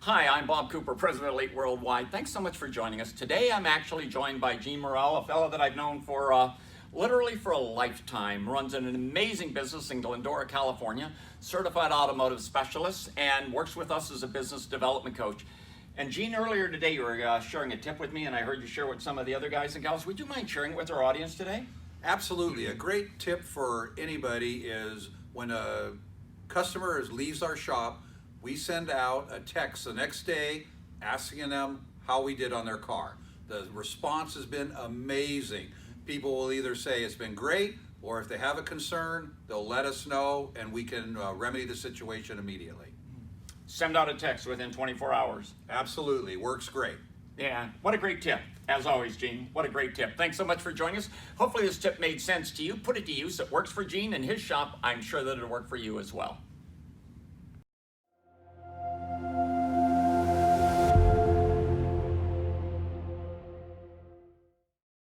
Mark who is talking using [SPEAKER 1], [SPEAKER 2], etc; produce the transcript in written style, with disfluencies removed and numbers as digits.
[SPEAKER 1] Hi, I'm Bob Cooper, President of Elite Worldwide. Thanks so much for joining us. Today I'm actually joined by Gene Morrill, a fellow that I've known for literally for a lifetime. Runs an amazing business in Glendora, California, certified automotive specialist, and works with us as a business development coach. And Gene, earlier today you were sharing a tip with me, and I heard you share with some of the other guys and gals. Would you mind sharing it with our audience today?
[SPEAKER 2] Absolutely. A great tip for anybody is when a customer leaves our shop, we send out a text the next day asking them how we did on their car. The response has been amazing. People will either say it's been great, or if they have a concern, they'll let us know and we can remedy the situation immediately.
[SPEAKER 1] Send out a text within 24 hours.
[SPEAKER 2] Absolutely. Works great.
[SPEAKER 1] Yeah, what a great tip. As always, Gene, what a great tip. Thanks so much for joining us. Hopefully this tip made sense to you. Put it to use. It works for Gene and his shop. I'm sure that it'll work for you as well.